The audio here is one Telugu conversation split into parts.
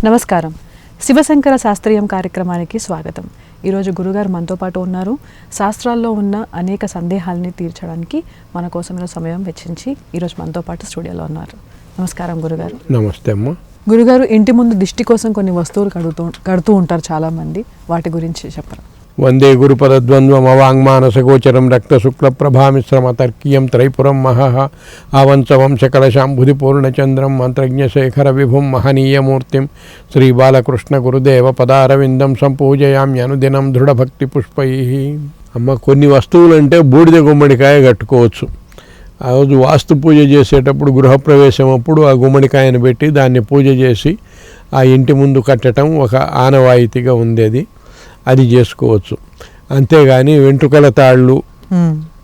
నమస్కారం. శివశంకర శాస్త్రీయం కార్యక్రమానికి స్వాగతం. ఈరోజు గురుగారు మనతో పాటు ఉన్నారు. శాస్త్రాల్లో ఉన్న అనేక సందేహాలని తీర్చడానికి మన కోసం సమయం వెచ్చించి ఈరోజు మనతో పాటు స్టూడియోలో ఉన్నారు. నమస్కారం గురుగారు. నమస్తే అమ్మ. గురుగారు, ఇంటి ముందు దిష్టి కోసం కొన్ని వస్తువులు కడుతూ ఉంటారు చాలామంది, వాటి గురించి చెప్పరా? వందే గురుపదద్వంద్వం అవాంగ్మానసగోచరం రక్తశుక్లప్రభామిశ్రమతర్కీయం త్రైపురం మహః ఆవంచవంశకలశాంబుధి పూర్ణచంద్రం మంత్రజ్ఞశేఖర విభుం మహనీయమూర్తిం శ్రీ బాలకృష్ణ గురుదేవ పదారవిందం సంపూజయామ్యనుదినం దృఢభక్తి పుష్పై. అమ్మ, కొన్ని వస్తువులు అంటే బూడిద గుమ్మడికాయ కట్టుకోవచ్చు. ఆ రోజు వాస్తు పూజ చేసేటప్పుడు గృహప్రవేశం అప్పుడు ఆ గుమ్మడికాయను పెట్టి దాన్ని పూజ చేసి ఆ ఇంటి ముందు కట్టడం ఒక ఆనవాయితీగా ఉండేది. అది చేసుకోవచ్చు. అంతేగాని వెంట్రుకల తాళ్ళు,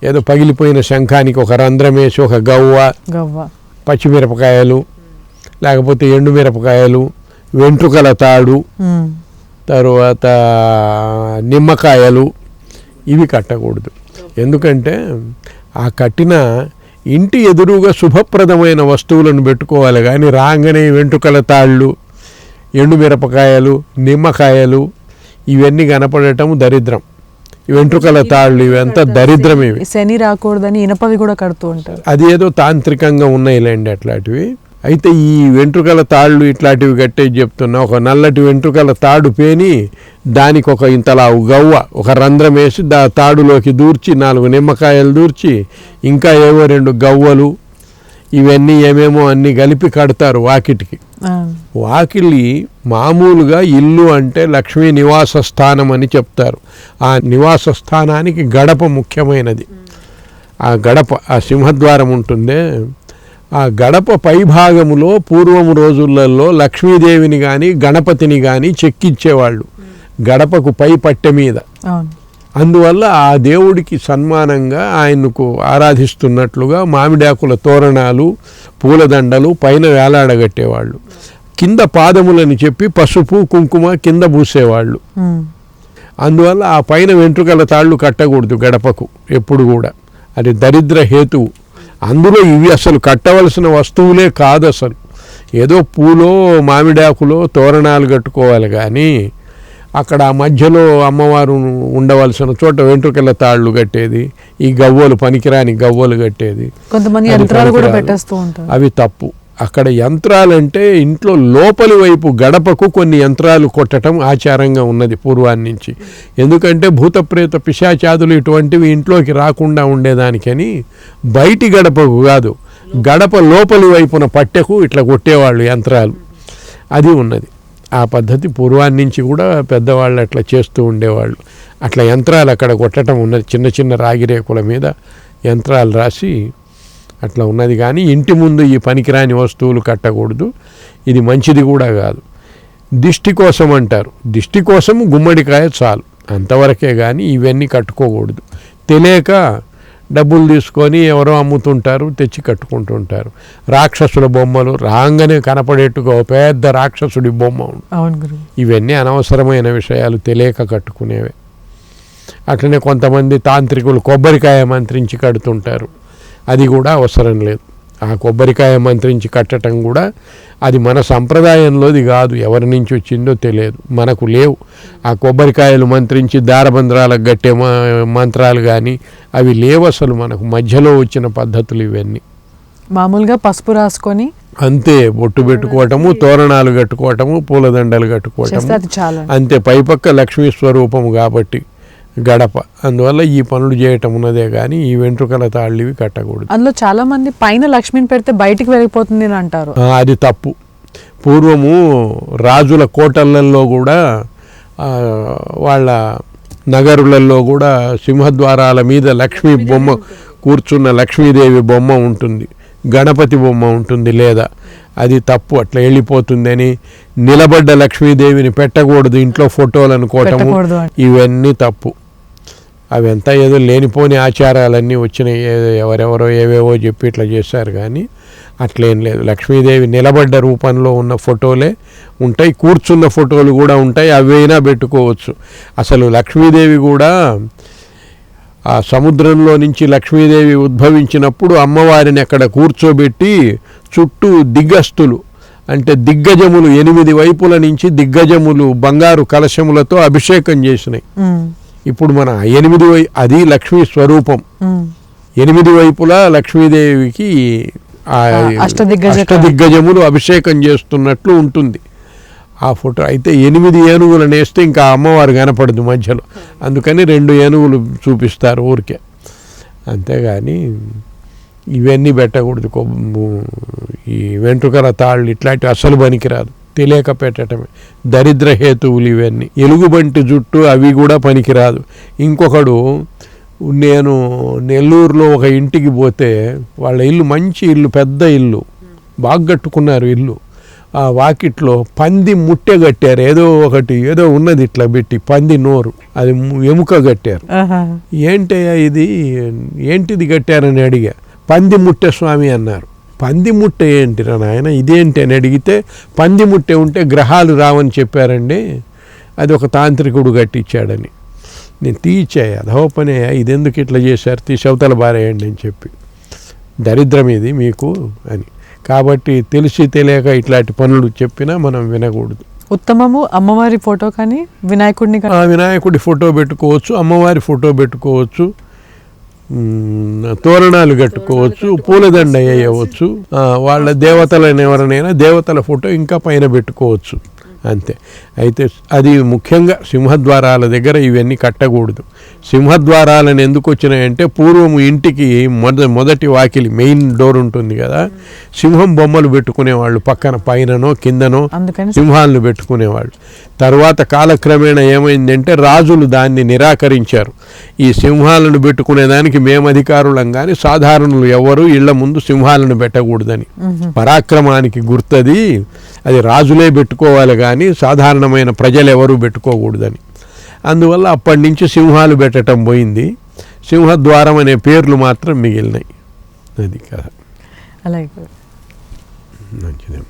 ఏదో పగిలిపోయిన శంఖానికి ఒక రంధ్రం వేసి ఒక గవ్వ, పచ్చిమిరపకాయలు లేకపోతే ఎండుమిరపకాయలు, వెంట్రుకల తాడు, తరువాత నిమ్మకాయలు ఇవి కట్టకూడదు. ఎందుకంటే ఆ కట్టిన ఇంటి ఎదురుగా శుభప్రదమైన వస్తువులను పెట్టుకోవాలి. కానీ రాగానే వెంట్రుకల తాళ్ళు, ఎండుమిరపకాయలు, నిమ్మకాయలు ఇవన్నీ కనపడటం దరిద్రం. వెంట్రుకల తాళ్ళు ఇవంతా దరిద్రం. ఇవి శని రాకూడదని ఇనపవి కూడా కడుతూ ఉంటారు. అది ఏదో తాంత్రికంగా ఉన్నాయిలేండి అట్లాంటివి. అయితే ఈ వెంట్రుకల తాళ్ళు ఇట్లాంటివి కట్టేది చెప్తున్నా. ఒక నల్లటి వెంట్రుకల తాడు పేని దానికి ఒక ఇంతలా గవ్వ, ఒక రంధ్రం వేసి తాడులోకి దూర్చి 4 నిమ్మకాయలు దూర్చి ఇంకా ఏవో 2 గవ్వలు ఇవన్నీ ఏమేమో అన్నీ కలిపి కడతారు వాకిటికి. వాకిలి మామూలుగా ఇల్లు అంటే లక్ష్మీ నివాస స్థానం అని చెప్తారు. ఆ నివాస స్థానానికి గడప ముఖ్యమైనది. ఆ గడప, ఆ సింహద్వారం ఉంటుందే, ఆ గడప పైభాగములో పూర్వము రోజులలో లక్ష్మీదేవిని కానీ గణపతిని కానీ చెక్కించేవాళ్ళు గడపకు పై పట్టె మీద. అందువల్ల ఆ దేవుడికి సన్మానంగా ఆయనకు ఆరాధిస్తున్నట్లుగా మామిడాకుల తోరణాలు, పూలదండలు పైన వేలాడగట్టేవాళ్ళు. కింద పాదములని చెప్పి పసుపు కుంకుమ కింద పూసేవాళ్ళు. అందువల్ల ఆ పైన వెంట్రుకల తాళ్ళు కట్టకూడదు గడపకు ఎప్పుడు కూడా. అది దరిద్ర హేతువు. అందులో ఇవి అసలు కట్టవలసిన వస్తువులే కాదు. అసలు ఏదో పూలో మామిడాకులో తోరణాలు కట్టుకోవాలి. కానీ అక్కడ ఆ మధ్యలో అమ్మవారు ఉండవలసిన చోట వెంట్రుకల తాళ్ళు కట్టేది, ఈ గవ్వలు పనికిరాని గవ్వలు కట్టేది, కొంతమంది యంత్రాలు కూడా పెట్టేస్తూ ఉంటారు. అవి తప్పు. అక్కడ యంత్రాలంటే ఇంట్లో లోపలి వైపు గడపకు కొన్ని యంత్రాలు కొట్టడం ఆచారంగా ఉన్నది పూర్వాన్నించి. ఎందుకంటే భూతప్రేత పిశాచాదులు ఇటువంటివి ఇంట్లోకి రాకుండా ఉండేదానికని బయటి గడపకు కాదు, గడప లోపలి వైపున పట్టెకు ఇట్లా కొట్టేవాళ్ళు యంత్రాలు. అది ఉన్నది. ఆ పద్ధతి పూర్వాన్నించి కూడా పెద్దవాళ్ళు అట్లా చేస్తూ ఉండేవాళ్ళు. అట్లా యంత్రాలు అక్కడ కొట్టడం ఉన్నది. చిన్న చిన్న రాగి రేకుల మీద యంత్రాలు రాసి అట్లా ఉన్నది. కానీ ఇంటి ముందు ఈ పనికిరాని వస్తువులు కట్టకూడదు. ఇది మంచిది కూడా కాదు. దిష్టి కోసం అంటారు. దిష్టి కోసం గుమ్మడికాయ చాలు, అంతవరకే. కానీ ఇవన్నీ కట్టుకోకూడదు. తెలియక డబ్బులు తీసుకొని ఎవరో అమ్ముతుంటారు, తెచ్చి కట్టుకుంటుంటారు. రాక్షసుల బొమ్మలు రాగానే కనపడేట్టుగా పెద్ద రాక్షసుడి బొమ్మ. ఇవన్నీ అనవసరమైన విషయాలు, తెలియక కట్టుకునేవే. అట్లనే కొంతమంది తాంత్రికులు కొబ్బరికాయ మంత్రించి కడుతుంటారు. అది కూడా అవసరం లేదు. ఆ కొబ్బరికాయ మంత్రించి కట్టడం కూడా అది మన సంప్రదాయంలోది కాదు. ఎవరి నుంచి వచ్చిందో తెలియదు, మనకు లేవు. ఆ కొబ్బరికాయలు మంత్రించి దారబంధ్రాలకు కట్టే మంత్రాలు కానీ అవి లేవు అసలు. మనకు మధ్యలో వచ్చిన పద్ధతులు ఇవన్నీ. మామూలుగా పసుపు రాసుకొని అంతే, బొట్టు పెట్టుకోవటము, తోరణాలు కట్టుకోవటము, పూలదండలు కట్టుకోవటము అంతే. పైపక్క లక్ష్మీ స్వరూపము కాబట్టి గడప. అందువల్ల ఈ పనులు చేయటం ఉన్నదే కానీ ఈ వెంట్రుకల తాళ్ళు ఇవి కట్టకూడదు. అందులో చాలా మంది పైన లక్ష్మిని పెడితే బయటికి వెళ్ళిపోతుంది అని అంటారు. అది తప్పు. పూర్వము రాజుల కోటలలో కూడా వాళ్ళ నగరులలో కూడా సింహద్వారాల మీద లక్ష్మీ బొమ్మ, కూర్చున్న లక్ష్మీదేవి బొమ్మ ఉంటుంది, గణపతి బొమ్మ ఉంటుంది. లేదా అది తప్పు. అట్లా వెళ్ళిపోతుందని నిలబడ్డ లక్ష్మీదేవిని పెట్టకూడదు, ఇంట్లో ఫోటోలు అనుకోవటము, ఇవన్నీ తప్పు. అవంతా ఏదో లేనిపోని ఆచారాలన్నీ వచ్చినాయి. ఎవరెవరో ఏవేవో చెప్పి ఇట్లా చేశారు. కానీ అట్లేం లేదు. లక్ష్మీదేవి నిలబడ్డ రూపంలో ఉన్న ఫోటోలే ఉంటాయి, కూర్చున్న ఫోటోలు కూడా ఉంటాయి. అవైనా పెట్టుకోవచ్చు. అసలు లక్ష్మీదేవి కూడా ఆ సముద్రంలో నుంచి లక్ష్మీదేవి ఉద్భవించినప్పుడు అమ్మవారిని అక్కడ కూర్చోబెట్టి చుట్టూ దిగ్గస్తులు అంటే దిగ్గజములు 8 వైపుల నుంచి దిగ్గజములు బంగారు కలశములతో అభిషేకం చేసినాయి. ఇప్పుడు మన 8 అది లక్ష్మీ స్వరూపం. 8 వైపులా లక్ష్మీదేవికి అష్టదిగ్గజములు అభిషేకం చేస్తున్నట్లు ఉంటుంది ఆ ఫోటో. అయితే 8 ఏనుగులు నేస్తే ఇంకా అమ్మవారు కనపడదు మధ్యలో, అందుకని 2 ఏనుగులు చూపిస్తారు ఊరికే. అంతేగాని ఇవన్నీ పెట్టకూడదు. ఈ వెంట్రుకల తాళ్ళు ఇట్లాంటివి అసలు పనికిరాదు, తెలియక పెట్టడమే, దరిద్ర హేతువులు ఇవన్నీ. ఎలుగుబంటి జుట్టు అవి కూడా పనికిరాదు. ఇంకొకడు, నేను నెల్లూరులో ఒక ఇంటికి పోతే వాళ్ళ ఇల్లు మంచి ఇల్లు, పెద్ద ఇల్లు, బాగా కట్టుకున్నారు ఇల్లు. ఆ వాకిట్లో పంది ముట్టె కట్టారు, ఏదో ఉన్నది ఇట్లా పెట్టి పంది నోరు, అది ఎముక కట్టారు. ఏంటయ్యా ఇది, ఏంటిది కట్టారని అడిగా. పంది ముట్టె స్వామి అన్నారు. పంది ముట్టె ఏంటిరా నాయన, ఇదేంటి అని అడిగితే, పంది ముట్టె ఉంటే గ్రహాలు రావని చెప్పారండి, అది ఒక తాంత్రికుడు కట్టించాడని. నేను తీయిచ్చాయా అధోపనే, ఇదెందుకు ఇట్లా చేశారు, తీసవతల బారేయండి అని చెప్పి, దరిద్రం ఇది మీకు అని. కాబట్టి తెలిసి తెలియక ఇట్లాంటి పనులు చెప్పినా మనం వినకూడదు. ఉత్తమము అమ్మవారి ఫోటో కానీ వినాయకుడిని, వినాయకుడి ఫోటో పెట్టుకోవచ్చు, అమ్మవారి ఫోటో పెట్టుకోవచ్చు, తోరణాలు కట్టుకోవచ్చు, పూలదండ వేయవచ్చు, వాళ్ళ దేవతలను ఎవరినైనా దేవతల ఫోటో ఇంకా పైన పెట్టుకోవచ్చు, అంతే. అయితే అది ముఖ్యంగా సింహద్వారాల దగ్గర ఇవన్నీ కట్టకూడదు. సింహద్వారాలను ఎందుకు వచ్చినాయంటే, పూర్వము ఇంటికి మొదటి వాకిలి మెయిన్ డోర్ ఉంటుంది కదా, సింహం బొమ్మలు పెట్టుకునేవాళ్ళు, పక్కన పైననో కిందనో సింహాలను పెట్టుకునేవాళ్ళు. తర్వాత కాలక్రమేణా ఏమైందంటే రాజులు దాన్ని నిరాకరించారు. ఈ సింహాలను పెట్టుకునేదానికి మేము అధికారులం కానీ సాధారణులు ఎవరు ఇళ్ల ముందు సింహాలను పెట్టకూడదని, పరాక్రమానికి గుర్తది, అది రాజులే పెట్టుకోవాలి కానీ సాధారణమైన ప్రజలు ఎవరూ పెట్టుకోకూడదని. అందువల్ల అప్పటి నుంచి సింహాలు పెట్టడం పోయింది, సింహద్వారం అనే పేర్లు మాత్రం మిగిలినాయి. అది కదా. అలాగే మంచిదే.